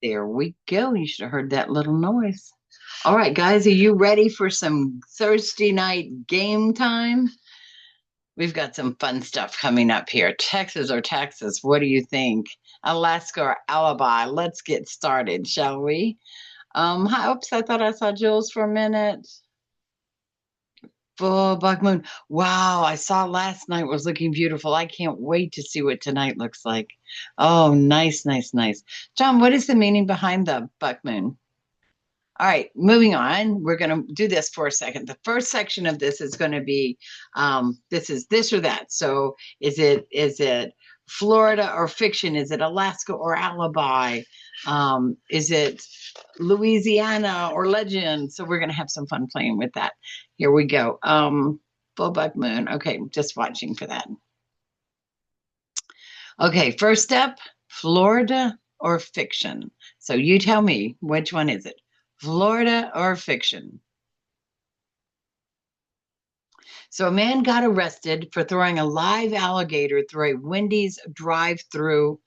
There we go. You should have heard that little noise. All right, guys, are you ready for some Thursday night game time? We've got some fun stuff coming up here. Texas or Texas, what do you think? Alaska or Alibi? Let's get started, shall we? Oops, I thought I saw Jules for a minute. Full Buck Moon. Wow, I saw last night was looking beautiful. I can't wait to see what tonight looks like. Oh, nice, nice, nice. John, what is the meaning behind the Buck Moon? All right, moving on. We're going to do this for a second. The first section of this is going to be this is this or that. So is it Florida or fiction? Is it Alaska or Alibi? Is it Louisiana or legend? So we're going to have some fun playing with that. Here we go. Full Buck Moon. Okay, just watching for that. Okay, first step, Florida or fiction? So you tell me, which one is it? Florida or fiction? So a man got arrested for throwing a live alligator through a Wendy's drive-through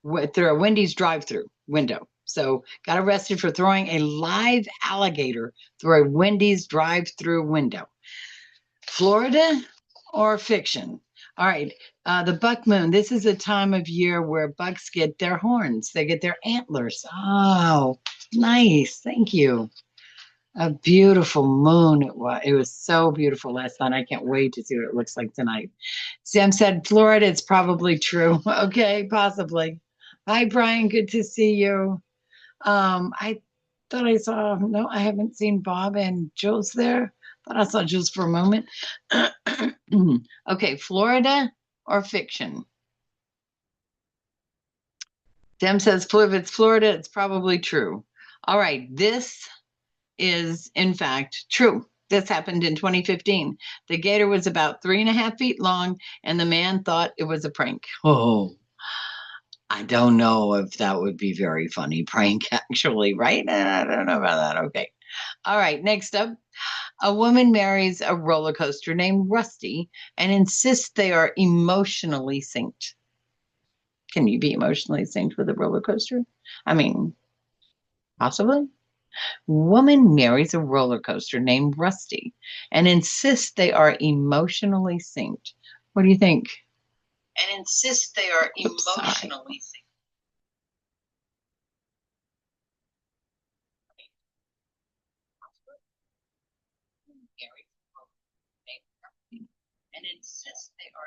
window. So got arrested for throwing a live alligator through a Wendy's drive-through window. Florida or fiction? All right, the buck moon. This is a time of year where bucks get their horns. They get their antlers. Oh, nice. Thank you. A beautiful moon it was. It was so beautiful last night. I can't wait to see what it looks like tonight. Sam said Florida. It's probably true. Okay, possibly. Hi, Brian. Good to see you. I thought I saw. No, I haven't seen Bob and Jules there. Thought I saw Jules for a moment. Okay, Florida or fiction? Sam says if it's Florida, it's probably true. All right, this is in fact true. This happened in 2015. The gator was about 3.5 feet long, and the man thought it was a prank. Oh, I don't know if that would be very funny prank, actually, right? I don't know about that. Okay. All right. Next up, a woman marries a roller coaster named Rusty and insists they are emotionally synced. Can you be emotionally synced with a roller coaster? I mean, possibly. Woman marries a roller coaster named Rusty and insists they are emotionally synced. What do you think? And insists they are emotionally synced. And insists they are.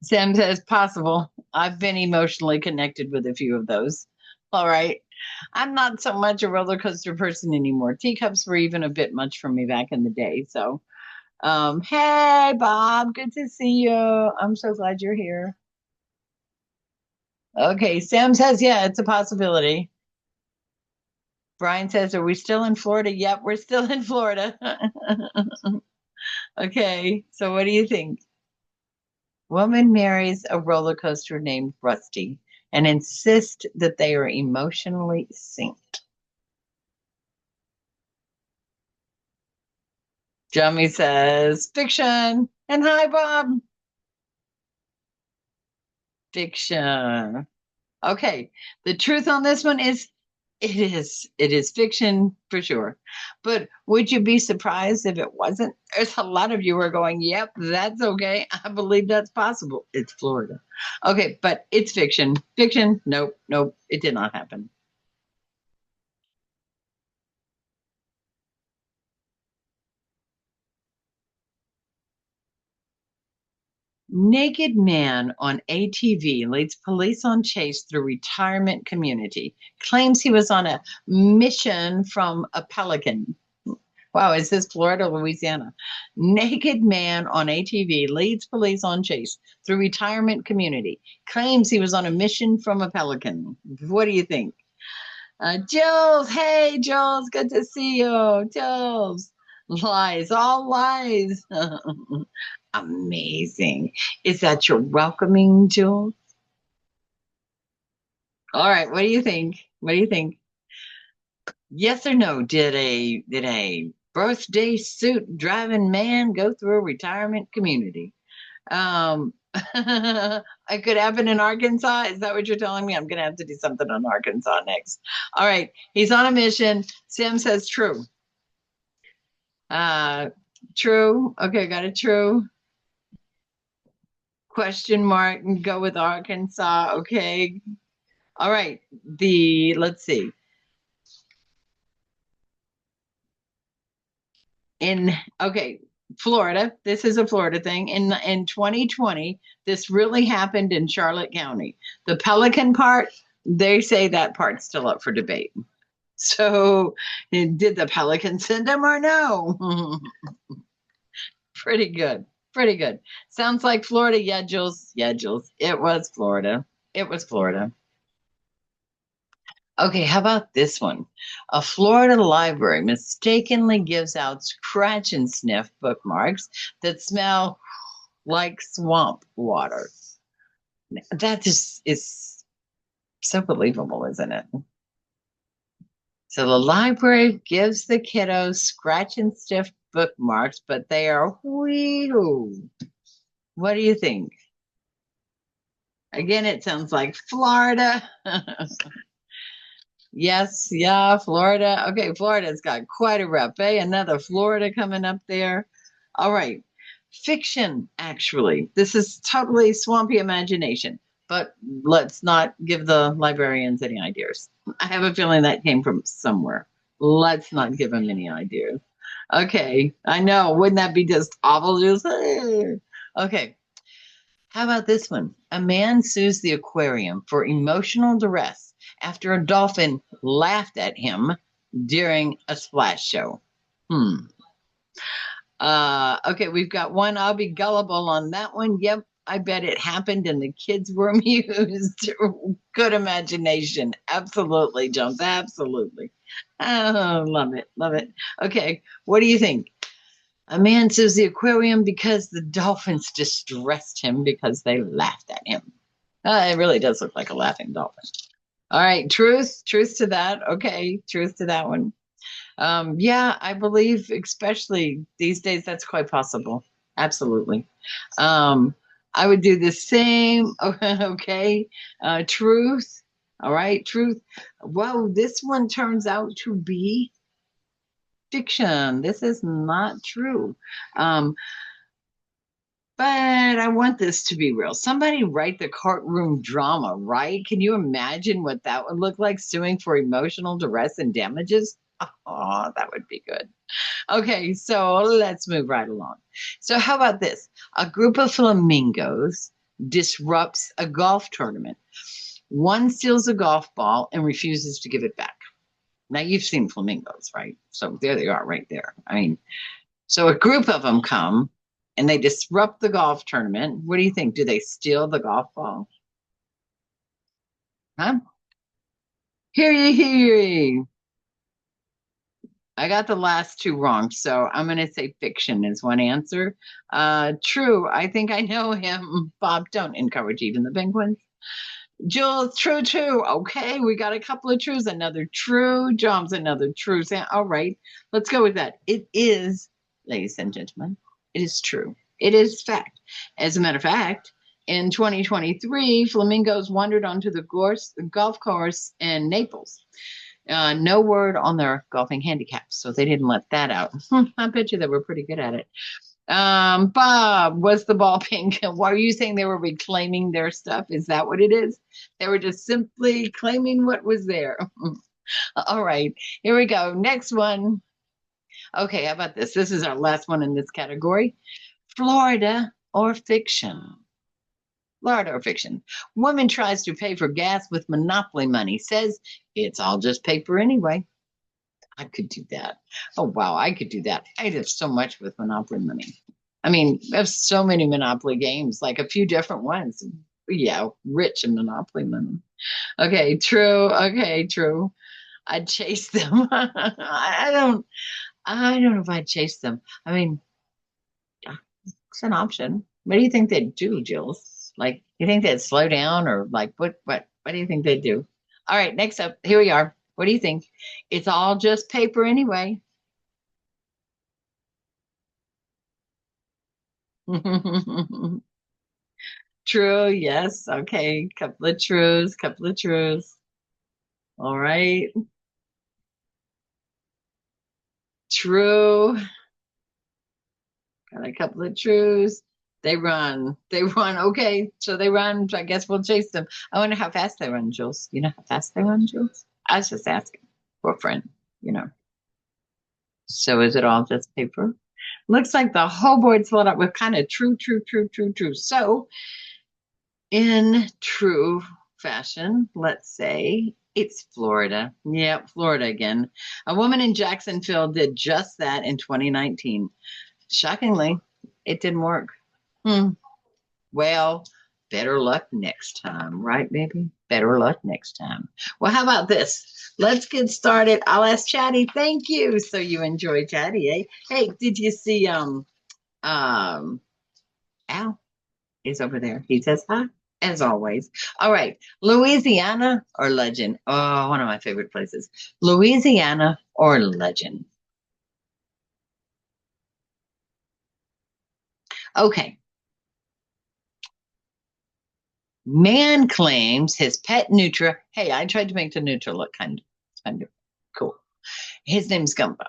Sam says possible. I've been emotionally connected with a few of those. All right. I'm not so much a roller coaster person anymore. Teacups were even a bit much for me back in the day. So, hey, Bob, good to see you. I'm so glad you're here. Okay, Sam says, yeah, it's a possibility. Brian says, are we still in Florida? Yep, we're still in Florida. Okay, so what do you think? Woman marries a roller coaster named Rusty and insists that they are emotionally synced. Jummy says, fiction. And hi, Bob. Fiction. Okay, the truth on this one is it is fiction for sure. But would you be surprised if it wasn't? There's a lot of you are going, yep, that's okay. I believe that's possible. It's Florida. Okay, but it's fiction. Fiction. Nope, nope, it did not happen. Naked man on ATV leads police on chase through retirement community. Claims he was on a mission from a pelican. Wow, is this Florida or Louisiana? Naked man on ATV leads police on chase through retirement community. Claims he was on a mission from a pelican. What do you think? Jules, hey, Jules, good to see you. Jules, lies, all lies. Amazing. Is that your welcoming, Jules? All right, what do you think? What do you think? Yes or no? Did a birthday suit driving man go through a retirement community? it could happen in Arkansas. Is that what you're telling me? I'm going to have to do something on Arkansas next. All right. He's on a mission. Sam says true. Uh, true. Okay, got it. True. Question mark and go with Arkansas. Okay. All right. Let's see. Okay, Florida. This is a Florida thing. In 2020, this really happened in Charlotte County. The Pelican part, they say that part's still up for debate. So, did the Pelican send them or no? Pretty good. Pretty good. Sounds like Florida. Yeah, Jules. Yeah, Jules. It was Florida. It was Florida. Okay, how about this one? A Florida library mistakenly gives out scratch and sniff bookmarks that smell like swamp water. That just is so believable, isn't it? So the library gives the kiddos scratch and sniff bookmarks, but they are wee-hoo. What do you think? Again, it sounds like Florida. Yes, yeah, Florida. Okay, Florida's got quite a rep, eh? Another Florida coming up there. All right. Fiction, actually. This is totally swampy imagination, but let's not give the librarians any ideas. I have a feeling that came from somewhere. Let's not give them any ideas. Okay, I know. Wouldn't that be just awful? Just, okay. How about this one? A man sues the aquarium for emotional duress after a dolphin laughed at him during a splash show. Okay, we've got one. I'll be gullible on that one. Yep, I bet it happened and the kids were amused. Good imagination. Absolutely, Jones. Absolutely. Oh, love it. Love it. Okay, what do you think? A man sues the aquarium because the dolphins distressed him because they laughed at him. It really does look like a laughing dolphin. All right, truth to that. Okay, truth to that one. Yeah, I believe, especially these days, that's quite possible. Absolutely. Um, I would do the same. Okay, truth. All right, truth. Well, this one turns out to be fiction. This is not true. Um, but I want this to be real. Somebody write the courtroom drama, right? Can you imagine what that would look like, suing for emotional duress and damages? Oh, that would be good. Okay, so let's move right along. So, how about this? A group of flamingos disrupts a golf tournament. One steals a golf ball and refuses to give it back. Now, you've seen flamingos, right? So, there they are right there. I mean, so a group of them come and they disrupt the golf tournament. What do you think? Do they steal the golf ball? Huh? Hear ye, hear ye. I got the last two wrong, so I'm going to say fiction is one answer. True. I think I know him. Bob, don't encourage eating the penguins. Jules, true, true. Okay, we got a couple of truths. Another true. John's another true. All right, let's go with that. It is, ladies and gentlemen, it is true. It is fact. As a matter of fact, in 2023, flamingos wandered onto the golf course in Naples. No word on their golfing handicaps, so they didn't let that out. I bet you they were pretty good at it. Bob, was the ball pink? Why are you saying they were reclaiming their stuff? Is that what it is? They were just simply claiming what was there. All right, here we go. Next one. Okay, how about this? This is our last one in this category. Florida or fiction? Florida or fiction? Woman tries to pay for gas with Monopoly money, says it's all just paper anyway. I could do that. Oh, wow, I could do that. I'd have so much with Monopoly money. I mean, I have so many Monopoly games, like a few different ones. Yeah, rich in Monopoly money. Okay, true. Okay, true. I'd chase them. I don't know if I'd chase them. I mean, it's an option. What do you think they'd do, Jules? Like, you think they'd slow down or like what do you think they'd do? All right, next up, here we are. What do you think? It's all just paper anyway. True. Yes. Okay. Couple of truths. Couple of truths. All right. True. Got a couple of truths. They run. They run. Okay. So they run. So I guess we'll chase them. I wonder how fast they run, Jules. You know how fast they run, Jules? I was just asking for a friend, you know. So is it all just paper? Looks like the whole board's filled up with kind of true, true, true, true, true. So in true fashion, let's say it's Florida. Yep, Florida again. A woman in Jacksonville did just that in 2019. Shockingly, it didn't work. Hmm. Well, better luck next time, right, baby? Better luck next time. Well, how about this? Let's get started. I'll ask Chatty. Thank you. So you enjoy Chatty, eh? Hey, did you see um Al is over there. He says hi, as always. All right. Louisiana or legend? Oh, one of my favorite places. Louisiana or legend? Okay. Man claims his pet Nutra. Hey, I tried to make the Nutra look kind of cool. His name's Gumbo.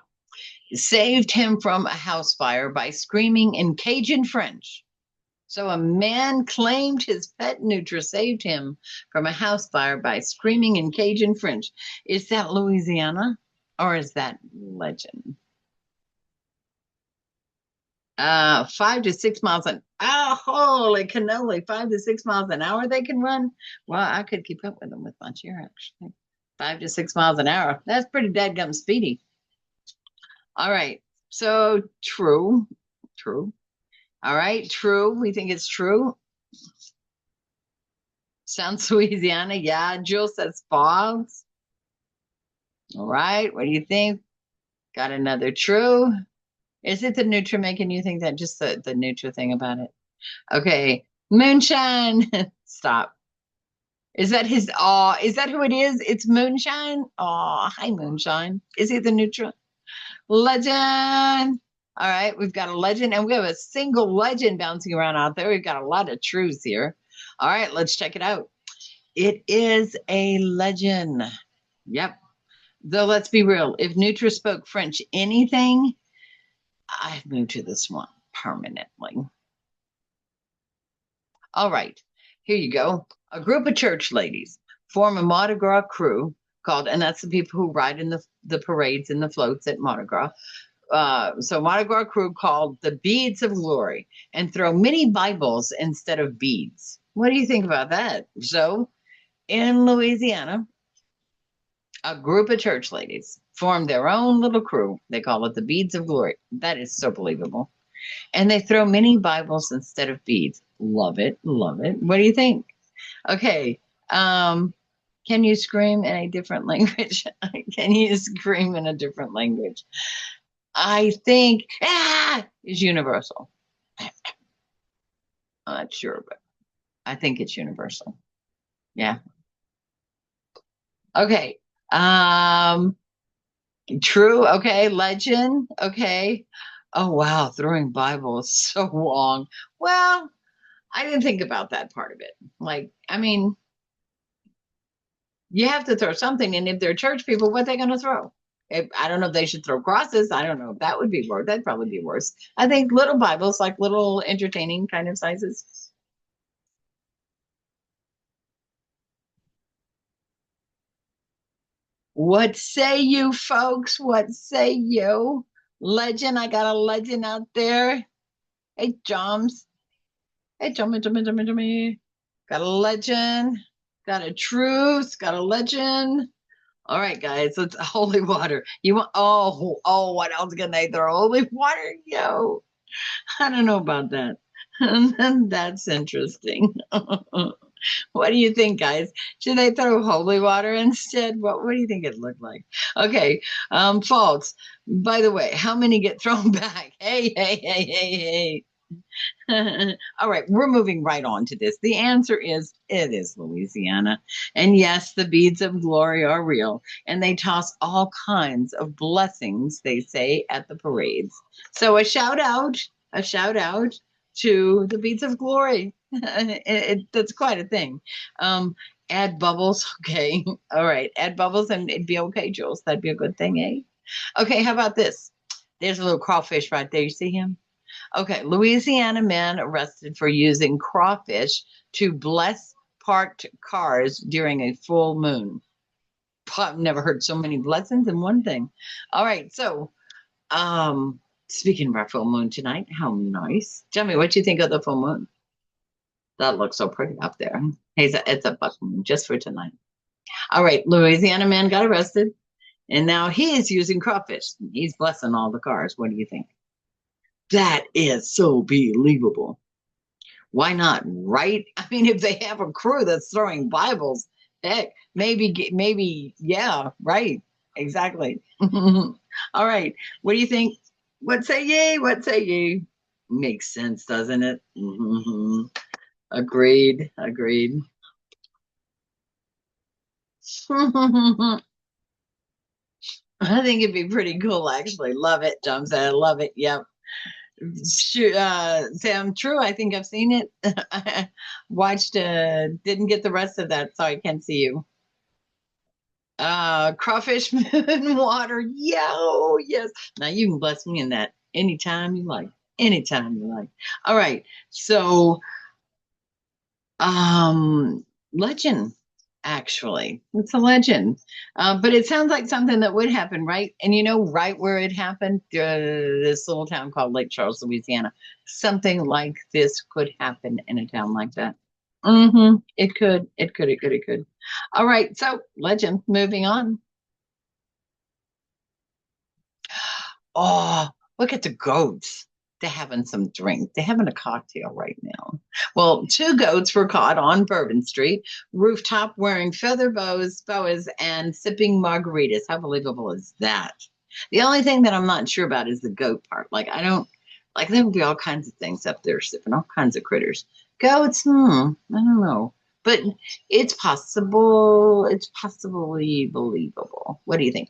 Saved him from a house fire by screaming in Cajun French. So a man claimed his pet Nutra saved him from a house fire by screaming in Cajun French. Is that Louisiana or is that legend? 5 to 6 miles an hour. Holy cannoli, 5 to 6 miles an hour they can run. Well, I could keep up with them with my chair actually. 5 to 6 miles an hour. That's pretty dadgum speedy. All right. So true. True. All right. True. We think it's true. Sounds Louisiana. Yeah. Jill says false. All right. What do you think? Got another true. Is it the Nutra making you think that? Just the Nutra thing about it? Okay. Moonshine. Stop. Is that his? Oh, is that who it is? It's Moonshine. Oh, hi, Moonshine. Is he the Nutra? Legend. All right. We've got a legend and we have a single legend bouncing around out there. We've got a lot of truths here. All right. Let's check it out. It is a legend. Yep. Though let's be real, if Nutra spoke French anything, I'd move to this one permanently. All right, here you go. A group of church ladies form a Mardi Gras crew called, and that's the people who ride in the parades and the floats at Mardi Gras. So Mardi Gras crew called the Beads of Glory and throw mini Bibles instead of beads. What do you think about that? So in Louisiana, a group of church ladies formed their own little crew. They call it the Beads of Glory. That is so believable. And they throw mini Bibles instead of beads. Love it. Love it. What do you think? Okay. Can you scream in a different language? Can you scream in a different language? I think is universal. I'm not sure, but I think it's universal. Yeah. Okay. True. Okay. Legend. Okay. Oh wow, throwing Bibles so long. Well, I didn't think about that part of it. Like, I mean, you have to throw something, and if they're church people, what are they going to throw? I don't know if they should throw crosses. I don't know if that would be worse. That'd probably be worse. I think little Bibles, like little entertaining kind of sizes. What say you, folks? What say you? Legend. I got a legend out there. Hey, Joms. Hey, Jummy. Got a legend. Got a truth. Got a legend. All right, guys, it's holy water. You want what else can they throw? Holy water? Yo. I don't know about that. That's interesting. What do you think, guys? Should they throw holy water instead? What do you think it looked like? Okay, false. By the way, how many get thrown back? Hey. All right, we're moving right on to this. The answer is it is Louisiana. And yes, the beads of glory are real. And they toss all kinds of blessings, they say, at the parades. So a shout out to the beats of glory. That's quite a thing. Um, Add bubbles. Okay. All right. Add bubbles and it'd be okay, Jules. That'd be a good thing, eh? Okay. How about this? There's a little crawfish right there. You see him? Okay. Louisiana man arrested for using crawfish to bless parked cars during a full moon. I've never heard so many blessings in one thing. All right. So, um, speaking of our full moon tonight, how nice. Tell me what you think of the full moon. That looks so pretty up there. It's a buck moon just for tonight. All right, Louisiana man got arrested, and now he is using crawfish. He's blessing all the cars. What do you think? That is so believable. Why not? Right? I mean, if they have a crew that's throwing Bibles, heck, maybe, yeah, right, exactly. All right, what do you think? What say ye? What say ye? Makes sense, doesn't it? Mm-hmm. Agreed. Agreed. I think it'd be pretty cool, actually. Love it, Tom said. I love it. Yep. Sam, true. I think I've seen it. I watched, didn't get the rest of that, so I can't see you. Crawfish moon water. Yo, yes. Now you can bless me in that anytime you like. Anytime you like. All right. So, legend, actually. It's a legend. But it sounds like something that would happen, right? And you know, right where it happened, this little town called Lake Charles, Louisiana. Something like this could happen in a town like that. Mm-hmm. It could. It could. It could. It could. All right. So, legend. Moving on. Oh, look at the goats. They're having some drink. They're having a cocktail right now. Well, two goats were caught on Bourbon Street rooftop wearing feather boas, and sipping margaritas. How believable is that? The only thing that I'm not sure about is the goat part. Like, I don't like there will be all kinds of things up there, sipping all kinds of critters. Goats, I don't know. But it's possible. It's possibly believable. What do you think?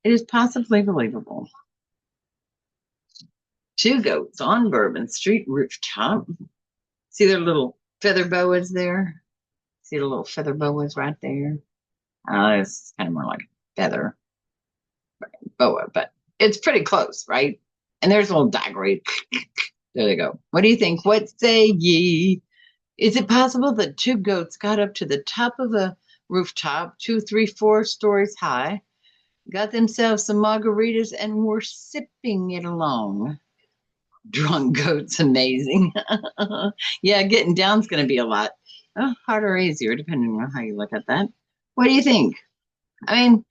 It is possibly believable. Two goats on Bourbon Street rooftop. See their little feather boas there? See the little feather boas right there? It's kind of more like a feather boa, but it's pretty close, right? And there's a little daggery. There they go. What do you think? What say ye? Is it possible that two goats got up to the top of a rooftop, two, three, 4 stories high, got themselves some margaritas, and were sipping it along? Drunk goats, amazing. Yeah, getting down's going to be a lot harder or easier, depending on how you look at that. What do you think? I mean,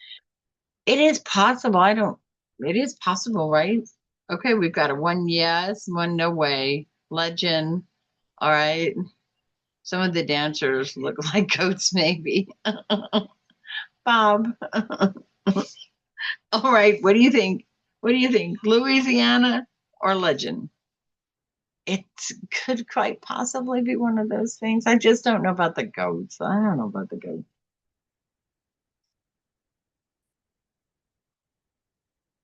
it is possible. It is possible, right? Okay, we've got a one yes, one no way. Legend. All right. Some of the dancers look like goats, maybe. Bob. All right. What do you think? What do you think? Louisiana or legend? It could quite possibly be one of those things. I just don't know about the goats. I don't know about the goats.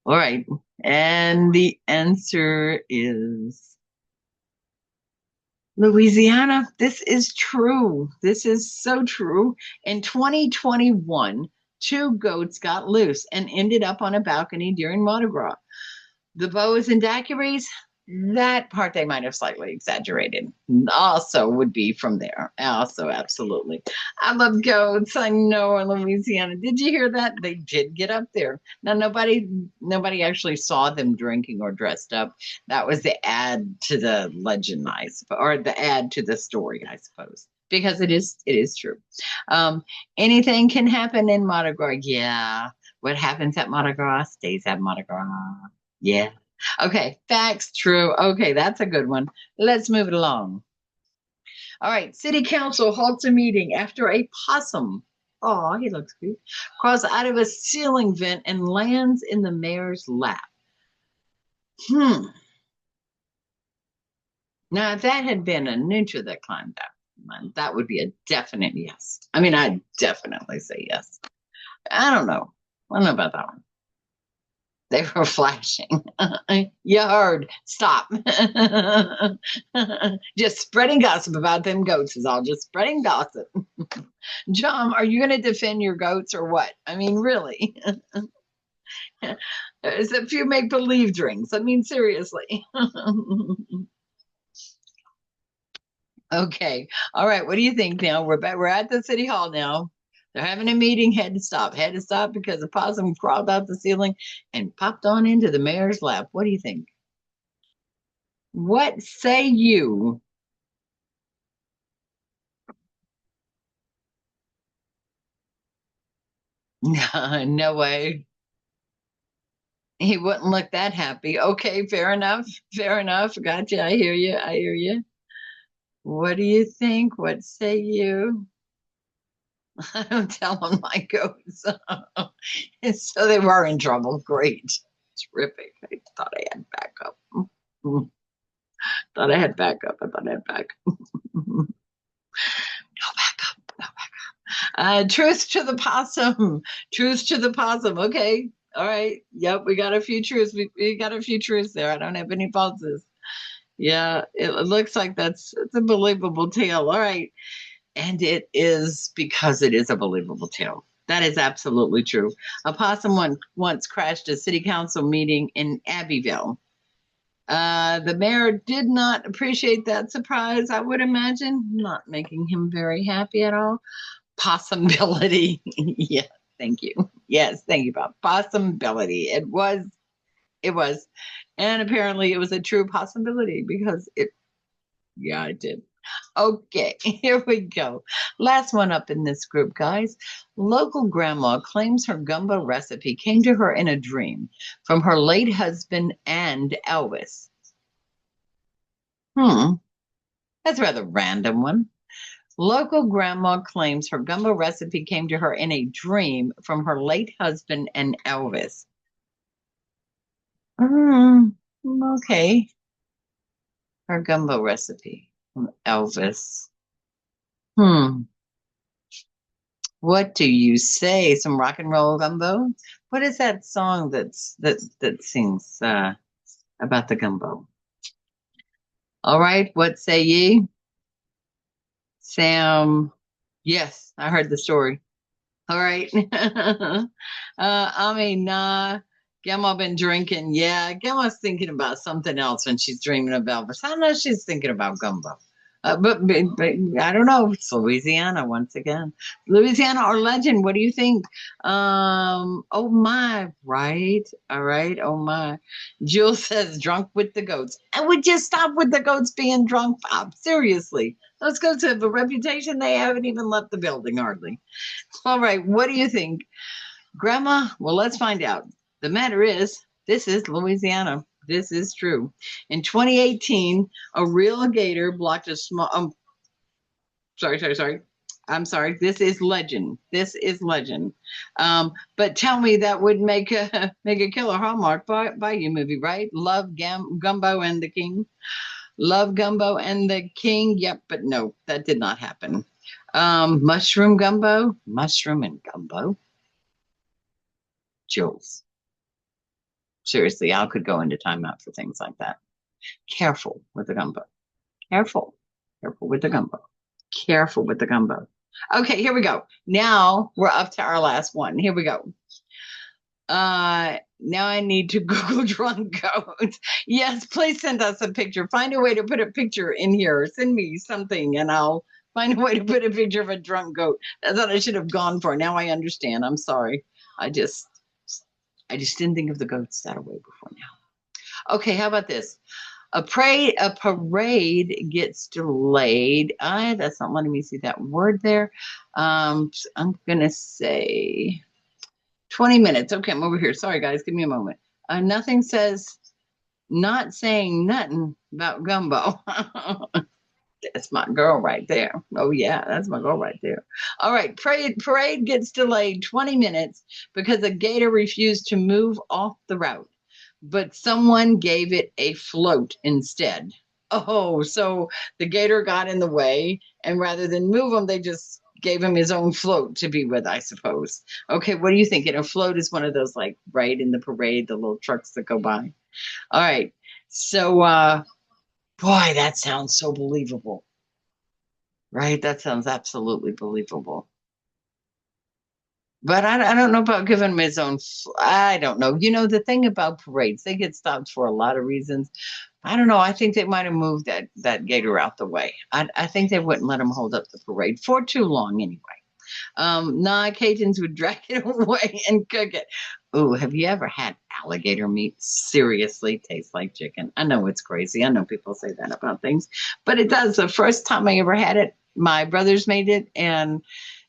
All right. And the answer is Louisiana. This is true. This is so true. In 2021, two goats got loose and ended up on a balcony during Mardi Gras. The boas and daiquiris, that part they might have slightly exaggerated. Also would be from there. Also, absolutely. I love goats. I know in Louisiana. Did you hear that? They did get up there. Now nobody actually saw them drinking or dressed up. That was the add to the legend, I suppose, or the add to the story, I suppose. Because it is true. Anything can happen in Mardi Gras. Yeah. What happens at Mardi Gras stays at Mardi Gras. Yeah. Okay. Facts. True. Okay. That's a good one. Let's move it along. All right. City council halts a meeting after a possum. Oh, he looks cute. Crawls out of a ceiling vent and lands in the mayor's lap. Hmm. Now, if that had been a ninja that climbed out, that would be a definite yes. I mean, I'd definitely say yes. I don't know. I don't know about that one. They were flashing. You heard. Stop. Just spreading gossip about them goats is all. Just spreading gossip. John, are you going to defend your goats or what? I mean, really. There's a few make believe drinks. I mean, seriously. Okay. All right. What do you think now? We're at the city hall now. They're having a meeting. Had to stop. Had to stop because a possum crawled out the ceiling and popped on into the mayor's lap. What do you think? What say you? No way. He wouldn't look that happy. Okay, fair enough. Fair enough. Gotcha. I hear you. I hear you. What do you think? What say you? I don't tell on my goats. And so they were in trouble. Great. Terrific. I thought I had backup. Thought I had backup. I thought I had backup. No backup. No backup. Truth to the possum. Truth to the possum. Okay. All right. Yep. We got a few truths. We got a few truths there. I don't have any falses. Yeah. It looks like it's a believable tale. All right. And it is because it is a believable tale. That is absolutely true. A possum once crashed a city council meeting in Abbeville. The mayor did not appreciate that surprise, I would imagine, not making him very happy at all. Possibility. Yeah, thank you. Yes, thank you, Bob. Possibility. It was. And apparently it was a true possibility because yeah, it did. Okay, here we go. Last one up in this group, guys. Local grandma claims her gumbo recipe came to her in a dream from her late husband and Elvis. That's a rather random one. Local grandma claims her gumbo recipe came to her in a dream from her late husband and Elvis. Okay. Her gumbo recipe from Elvis. What do you say? Some rock and roll gumbo? What is that song that sings about the gumbo? All right, what say ye? Sam, yes, I heard the story. All right. I mean, nah, Grandma been drinking. Yeah, Grandma's thinking about something else when she's dreaming of Elvis. I know she's thinking about gumbo. But I don't know. It's Louisiana once again. Louisiana or legend? What do you think? Oh my, right? All right. Oh my. Jules says drunk with the goats. And would you stop with the goats being drunk, Bob? Seriously. Those goats have a reputation. They haven't even left the building hardly. All right. What do you think? Grandma? Well, let's find out. The matter is, this is Louisiana. This is true. In 2018, a real gator blocked a small. Sorry. I'm sorry. This is legend. This is legend. But tell me that would make a killer Hallmark by you movie, right? Love Gumbo and the King. Love Gumbo and the King. Yep, but no, that did not happen. Mushroom gumbo. Mushroom and gumbo. Jules. Seriously, Al could go into timeout for things like that. Careful with the gumbo. Careful. Careful with the gumbo. Careful with the gumbo. Okay, here we go. Now we're up to our last one. Here we go. Now I need to Google drunk goats. Yes, please send us a picture. Find a way to put a picture in here. Send me something and I'll find a way to put a picture of a drunk goat. That's what I should have gone for. Now I understand. I'm sorry. I just didn't think of the goats that way before now. Okay, how about this? A parade gets delayed. That's not letting me see that word there. I'm gonna say 20 minutes. Okay, I'm over here. Sorry, guys. Give me a moment. Nothing says not saying nothing about gumbo. That's my girl right there. Oh, yeah, that's my girl right there. All right, parade gets delayed 20 minutes because a gator refused to move off the route, but someone gave it a float instead. Oh, so the gator got in the way, and rather than move them, they just gave him his own float to be with, I suppose. Okay, what do you think? And a float is one of those, like, right in the parade, the little trucks that go by. All right. So, boy, that sounds so believable, right? That sounds absolutely believable. But I don't know about giving him his own. I don't know. You know, the thing about parades, they get stopped for a lot of reasons. I don't know. I think they might have moved that gator out the way. I think they wouldn't let him hold up the parade for too long anyway. Nah, Cajuns would drag it away and cook it. Ooh, have you ever had alligator meat? Seriously, tastes like chicken. I know it's crazy. I know people say that about things, but it does. The first time I ever had it, my brothers made it, and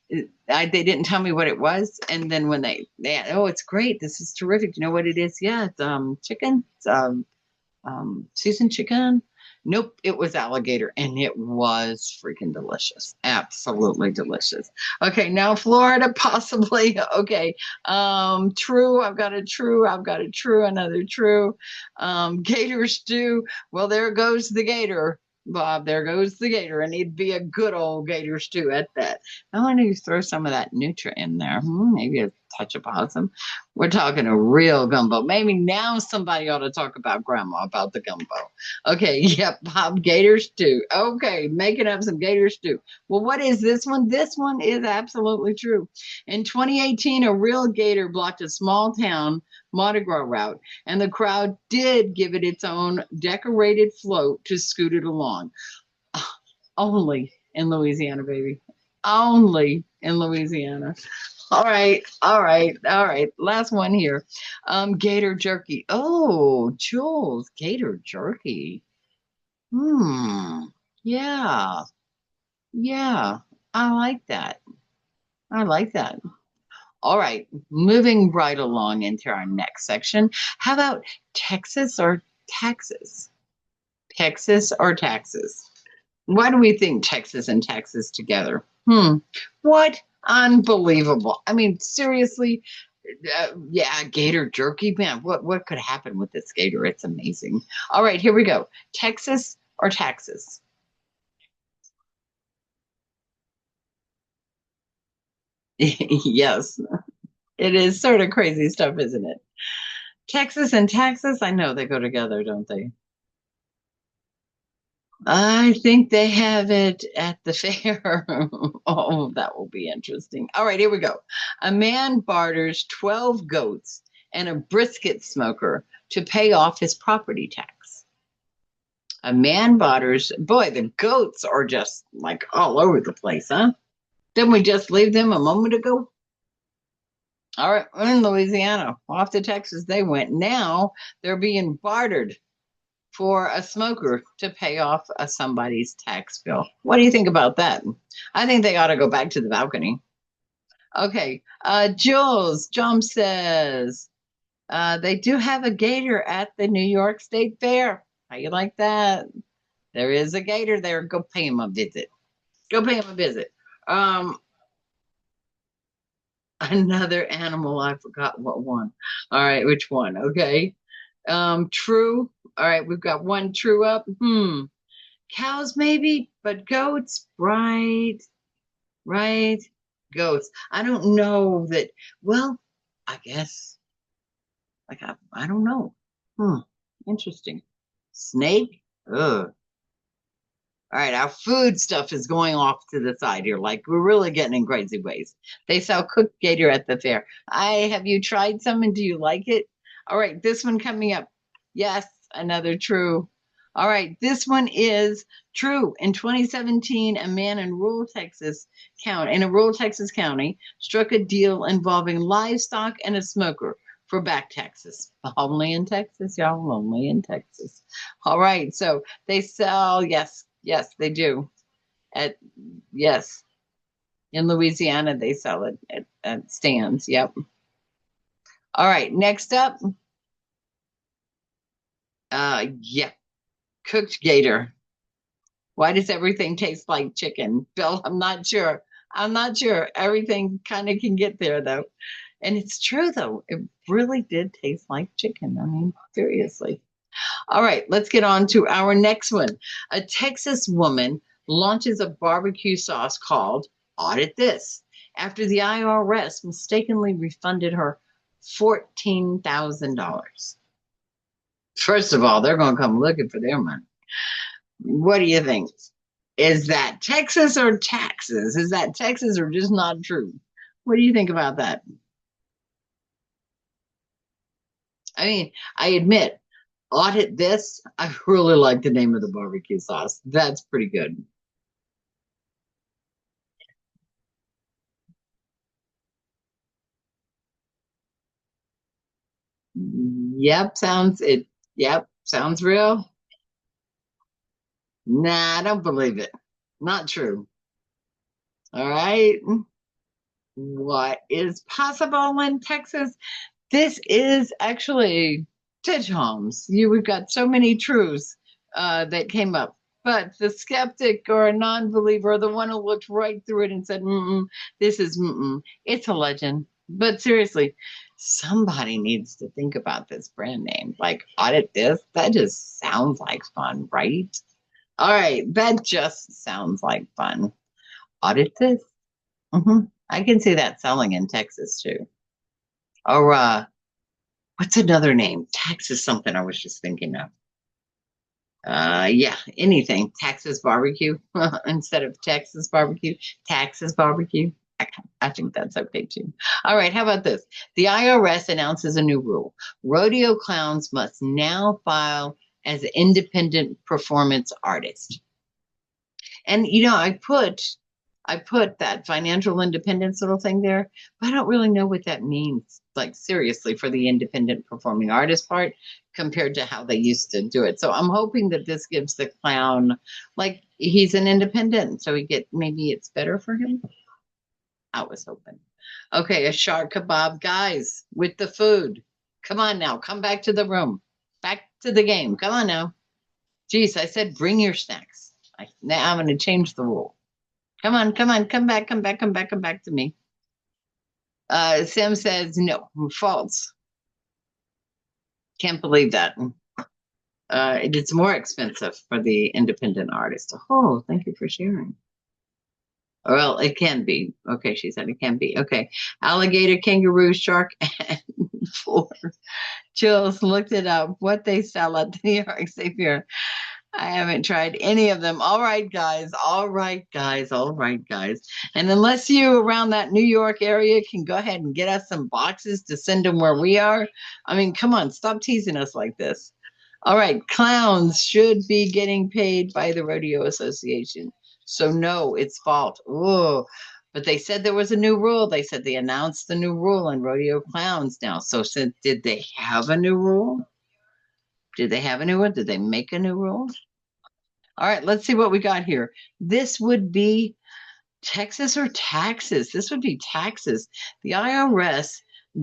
they didn't tell me what it was. And then when they, oh, it's great. This is terrific. You know what it is? Yeah, it's chicken. It's seasoned chicken. Nope, it was alligator, and it was freaking delicious. Absolutely delicious. Okay, now Florida, possibly. Okay, true. I've got a true. I've got a true. Another true. Gator stew. Well, there goes the gator, Bob. There goes the gator, and it'd be a good old gator stew at that. I want to throw some of that Nutra in there. Maybe a touch of possum. We're talking a real gumbo. Maybe now somebody ought to talk about grandma about the gumbo. Okay, yep, Bob, gator stew. Okay, making up some gator stew. Well, what is this one? This one is absolutely true. In 2018, a real gator blocked a small town Mardi Gras route, and the crowd did give it its own decorated float to scoot it along. Only in Louisiana, baby. Only in Louisiana. All right, all right, all right. Last one here. Gator jerky. Oh, Jules, gator jerky. Hmm. Yeah. Yeah. I like that. I like that. All right. Moving right along into our next section. How about Texas or taxes? Texas or taxes? Why do we think Texas and taxes together? What? Unbelievable. I mean, seriously, yeah, gator jerky, man. What could happen with this gator? It's amazing. All right, here we go. Texas or taxes? Yes, it is sort of crazy stuff, isn't it? Texas and taxes, I know they go together, don't they? I think they have it at the fair. Oh, that will be interesting. All right, here we go. A man barters 12 goats and a brisket smoker to pay off his property tax. A man barters, boy, the goats are just like all over the place, huh? Didn't we just leave them a moment ago? All right, we're in Louisiana. Off to Texas they went. Now they're being bartered for a smoker to pay off somebody's tax bill. What do you think about that? I think they ought to go back to the balcony. Okay, Jules, Jump says they do have a gator at the New York State Fair. How you like that? There is a gator there. Go pay him a visit. Go pay him a visit. Um, Another animal. I forgot what one. All right, which one? Okay. True. All right, we've got one true up. Cows maybe, but goats, right? Right? Goats. I don't know that. Well, I guess. Like I don't know. Interesting. Snake. Ugh. All right, our food stuff is going off to the side here. Like we're really getting in crazy ways. They sell cooked gator at the fair. Have you tried some and do you like it? All right, this one coming up. Yes, another true. All right, this one is true. In 2017, a man in a rural Texas county, struck a deal involving livestock and a smoker for back taxes. Only in Texas, y'all. Only in Texas. All right, so they sell. Yes, they do. At yes, in Louisiana, they sell it at stands. Yep. All right, next up. Yeah, cooked gator. Why does everything taste like chicken? Bill, I'm not sure. I'm not sure. Everything kind of can get there though. And it's true though. It really did taste like chicken. I mean, seriously. All right, let's get on to our next one. A Texas woman launches a barbecue sauce called Audit this. After the IRS mistakenly refunded her $14,000. First of all, they're going to come looking for their money. What do you think? Is that Texas or taxes? Is that Texas or just not true? What do you think about that? I mean, I admit, audit this. I really like the name of the barbecue sauce. That's pretty good. Yep, sounds it. Yep, sounds real. Nah, I don't believe it. Not true. All right. What is possible in Texas? This is actually Titchholmes. We've got so many truths that came up. But the skeptic or a non-believer, or the one who looked right through it and said, mm-mm, this is mm-mm, it's a legend. But seriously, somebody needs to think about this brand name. Like, audit this. That just sounds like fun, right? All right, that just sounds like fun. Audit this. I can see that selling in Texas too. Or what's another name? Texas something I was just thinking of. Yeah, anything. Texas barbecue instead of Texas barbecue. Texas barbecue. I think that's okay too. All right, how about this? The IRS announces a new rule. Rodeo clowns must now file as independent performance artists. And I put that financial independence little thing there, but I don't really know what that means, like seriously, for the independent performing artist part compared to how they used to do it. So I'm hoping that this gives the clown, like, he's an independent, so maybe it's better for him. I was hoping. Okay, a shark kebab, guys, with the food. Come on now, come back to the room, back to the game. Come on now. Geez, I said bring your snacks. Now I'm going to change the rule. Come on, come on, come back, come back, come back, come back to me. Sam says no, false. Can't believe that. It's more expensive for the independent artist. Oh, thank you for sharing. Well, it can be. Okay, she said it can be. Okay. Alligator, kangaroo, shark, and four. Jules looked it up. What they sell at the New York State Fair. I haven't tried any of them. All right, guys. All right, guys. All right, guys. And unless you around that New York area can go ahead and get us some boxes to send them where we are. I mean, come on, stop teasing us like this. All right, clowns should be getting paid by the Rodeo Association. So no, it's false. Oh, but they said there was a new rule. They said they announced the new rule on rodeo clowns now. So since did they have a new rule? Did they have a new one? Did they make a new rule? All right, let's see what we got here. This would be Texas or taxes. This would be taxes. The IRS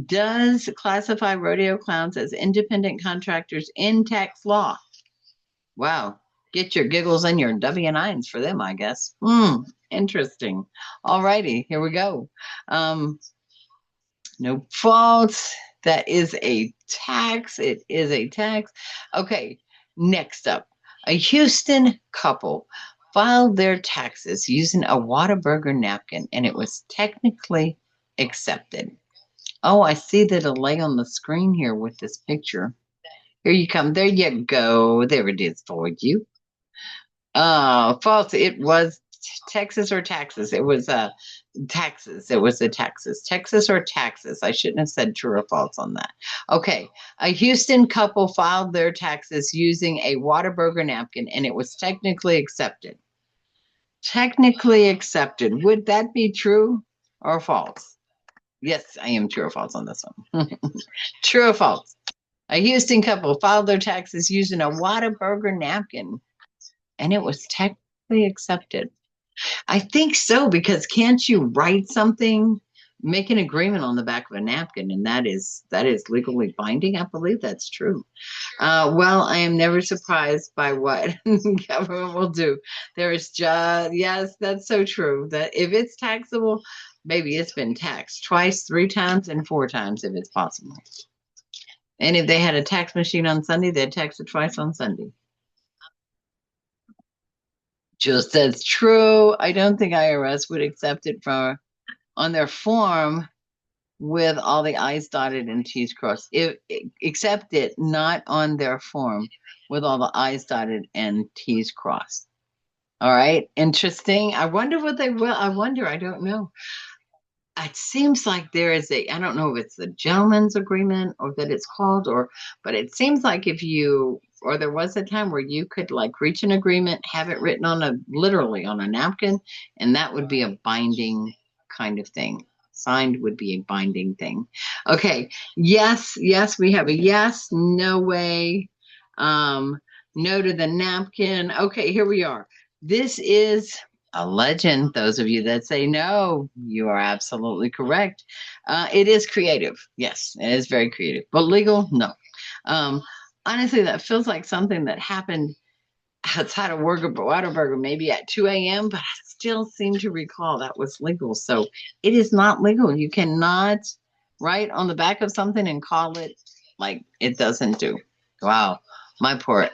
does classify rodeo clowns as independent contractors in tax law. Wow. Get your giggles and your W-9s for them, I guess. Interesting. All righty, here we go. No fault. That is a tax. It is a tax. Okay, next up. A Houston couple filed their taxes using a Whataburger napkin, and it was technically accepted. Oh, I see the delay on the screen here with this picture. Here you come. There you go. There it is for you. False. It was Texas or taxes. It was taxes. It was the taxes. Texas or taxes. I shouldn't have said true or false on that. Okay. A Houston couple filed their taxes using a Whataburger napkin, and it was technically accepted. Technically accepted. Would that be true or false? Yes, I am true or false on this one. True or false? A Houston couple filed their taxes using a Whataburger napkin, and it was technically accepted. I think so, because can't you write something, make an agreement on the back of a napkin, and that is legally binding? I believe that's true. Well, I am never surprised by what government will do. There is just, yes, that's so true. That if it's taxable, maybe it's been taxed twice, three times, and four times if it's possible. And if they had a tax machine on Sunday, they'd tax it twice on Sunday. Just says true. I don't think IRS would accept it for on their form with all the I's dotted and T's crossed. Accept it not on their form with all the I's dotted and T's crossed. All right, interesting. I wonder what they will. I wonder. I don't know. It seems like there is a, I don't know if it's the gentleman's agreement or that it's called, or, but it seems like if you, or there was a time where you could like reach an agreement, have it written on a, literally on a napkin, and that would be a binding kind of thing. Signed would be a binding thing. Okay. Yes. Yes. We have a yes. No way. Um, no to the napkin. Okay. Here we are. This is a legend. Those of you that say no, you are absolutely correct. It is creative. Yes, it is very creative. But legal, no. Um, honestly, that feels like something that happened outside of Whataburger, maybe at 2 a.m., but I still seem to recall that was legal. So it is not legal. You cannot write on the back of something and call it like it doesn't do. Wow. My poor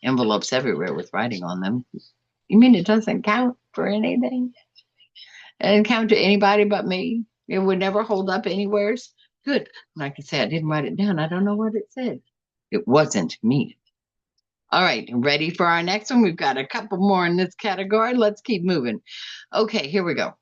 envelopes everywhere with writing on them. You mean it doesn't count for anything? It doesn't count to anybody but me. It would never hold up anywheres. Good. Like I said, I didn't write it down. I don't know what it said. It wasn't me. All right, ready for our next one? We've got a couple more in this category. Let's keep moving. Okay, here we go.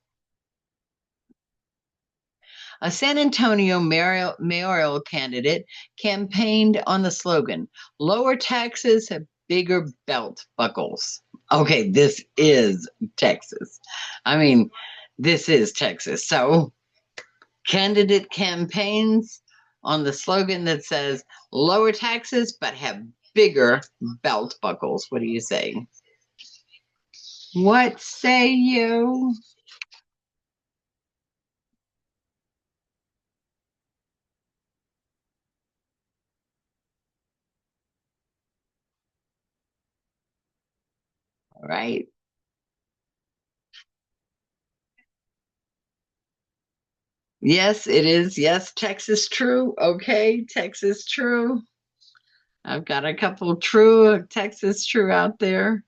A San Antonio mayoral candidate campaigned on the slogan, lower taxes have bigger belt buckles. Okay, this is Texas. I mean, this is Texas. So, candidate campaigns on the slogan that says, lower taxes, but have bigger belt buckles. What do you say? What say you? All right. Yes, it is. Yes, Texas true. Okay, Texas true. I've got a couple true Texas true out there.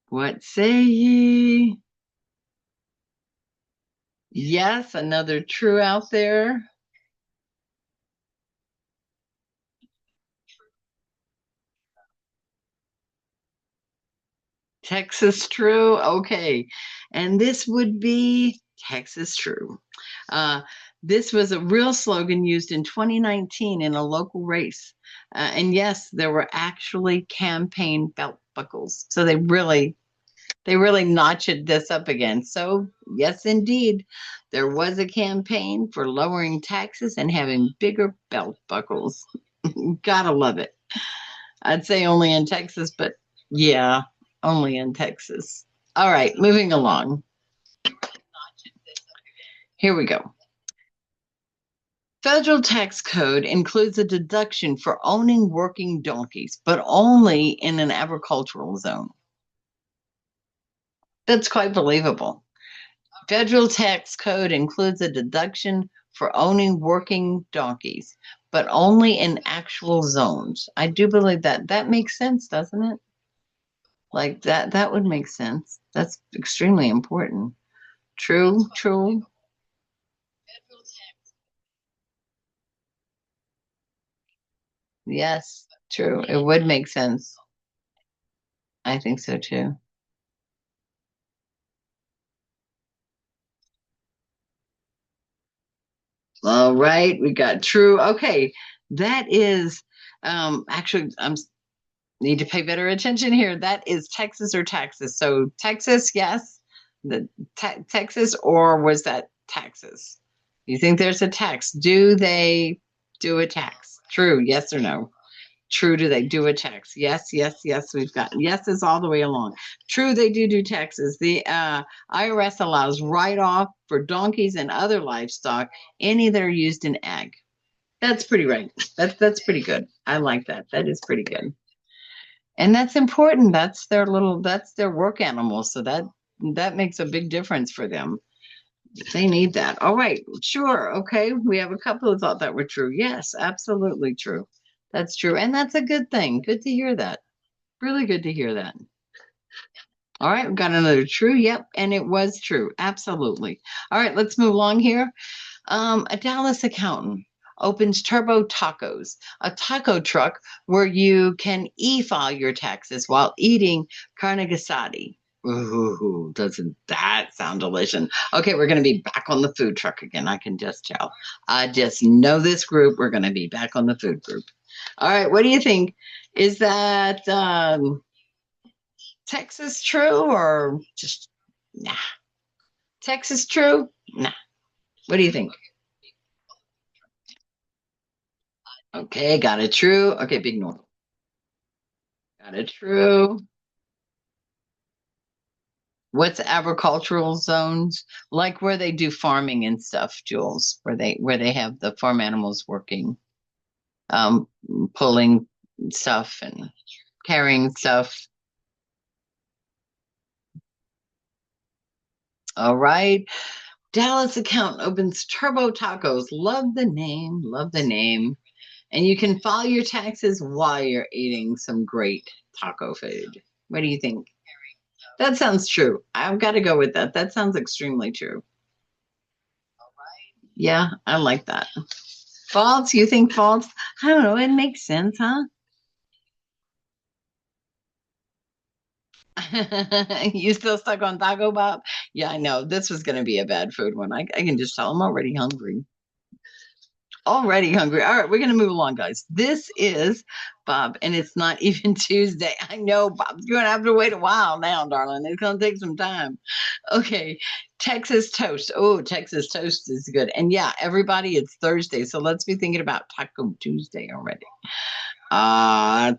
What say ye? Yes, another true out there. Texas true. Okay. And this would be Texas true. Uh, this was a real slogan used in 2019 in a local race. And yes, there were actually campaign belt buckles. So they really notched this up again. So, yes, indeed, there was a campaign for lowering taxes and having bigger belt buckles. Gotta love it. I'd say only in Texas, but yeah, only in Texas. All right, moving along. Here we go. Federal tax code includes a deduction for owning working donkeys, but only in an agricultural zone. That's quite believable. Federal tax code includes a deduction for owning working donkeys, but only in actual zones. I do believe that. That makes sense, doesn't it? Like that would make sense. That's extremely important. True, true. Yes, true. It would make sense. I think so too. All right, we got true. Okay, that is actually I'm need to pay better attention here. That is Texas or taxes. So Texas, yes, the Texas, or was that taxes? You think there's a tax? Do they do a tax? True, yes or no? True, do they do a tax? Yes, yes, yes. We've got yeses all the way along. True, they do taxes. The IRS allows write-off for donkeys and other livestock, any that are used in ag. That's pretty right. That's pretty good. I like that. That is pretty good. And that's important. That's their work animals. So that makes a big difference for them. They need that. All right, sure. Okay. We have a couple of thought that were true. Yes, absolutely true. That's true. And that's a good thing. Good to hear that. Really good to hear that. All right, we've got another true. Yep, and it was true. Absolutely. All right, let's move along here. A Dallas accountant opens Turbo Tacos, a taco truck where you can e-file your taxes while eating carne asada. Ooh, doesn't that sound delicious? Okay, we're going to be back on the food truck again. I can just tell. I just know this group. We're going to be back on the food group. All right, what do you think? Is that Texas true or just nah? Texas true? Nah. What do you think? Okay, got it true. Okay, big north. Got it true. What's agricultural zones? Like where they do farming and stuff, Jules, where they have the farm animals working, um, pulling stuff and carrying stuff. All right. Dallas account opens Turbo Tacos. Love the name. Love the name. And you can file your taxes while you're eating some great taco food. What do you think? That sounds true. I've got to go with that. That sounds extremely true. Yeah, I like that. False? You think false? I don't know. It makes sense, huh? You still stuck on Taco Bob? Yeah, I know. This was going to be a bad food one. I can just tell I'm already hungry. Already hungry. All right, we're going to move along, guys. This is Bob, and it's not even Tuesday. I know Bob's going to have to wait a while now, darling. It's going to take some time. Okay, Texas toast. Oh, Texas toast is good. And yeah, everybody, it's Thursday, so let's be thinking about Taco Tuesday already.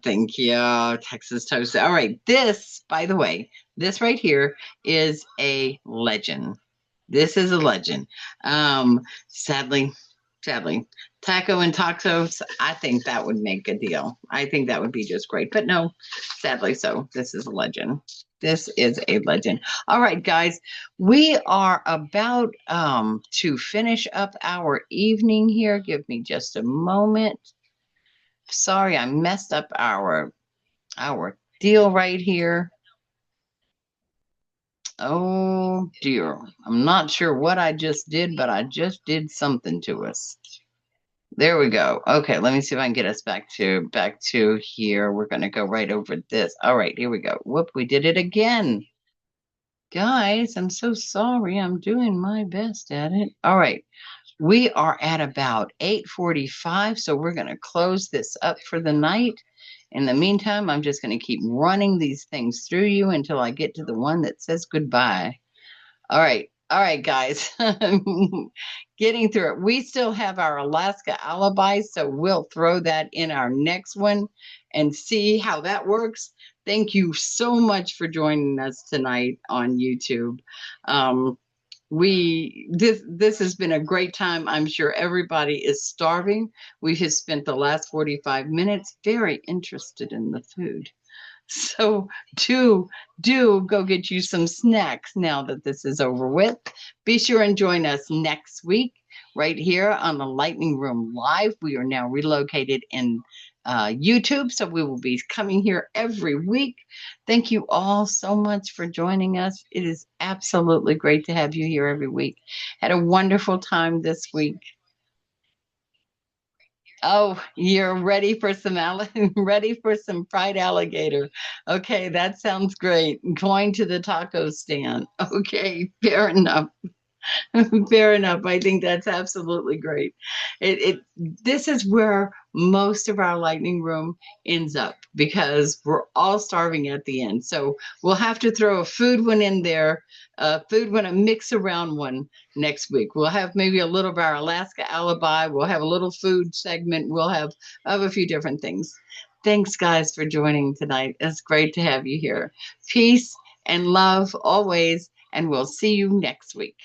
Thank you, Texas toast. All right, this, by the way, this right here is a legend. This is a legend. Sadly, sadly, taco and tacos. I think that would make a deal. I think that would be just great. But no, sadly, so this is a legend. This is a legend. All right, guys, we are about to finish up our evening here. Give me just a moment. Sorry, I messed up our deal right here. Oh dear. I'm not sure what I just did, but I just did something to us. There we go. Okay, let me see if I can get us back to here. We're going to go right over this. All right, here we go. Whoop, we did it again. Guys, I'm so sorry. I'm doing my best at it. All right. We are at about 8:45, so we're going to close this up for the night. In the meantime, I'm just going to keep running these things through you until I get to the one that says goodbye. All right. All right, guys. Getting through it. We still have our Alaska alibi, so we'll throw that in our next one and see how that works. Thank you so much for joining us tonight on YouTube. This has been a great time. I'm sure everybody is starving. We have spent the last 45 minutes very interested in the food. So do go get you some snacks now that this is over with. Be sure and join us next week right here on the Lightning Room Live. We are now relocated in YouTube, so we will be coming here every week. Thank you all so much for joining us. It is absolutely great to have you here every week. Had a wonderful time this week. Oh, you're ready for some ready for some fried alligator. Okay, that sounds great. Going to the taco stand. Okay, fair enough. Fair enough. I think that's absolutely great. It this is where most of our lightning room ends up because we're all starving at the end. So we'll have to throw a food one in there, food one, a mix around one next week. We'll have maybe a little of our Alaska alibi. We'll have a little food segment. We'll have a few different things. Thanks, guys, for joining tonight. It's great to have you here. Peace and love always, and we'll see you next week.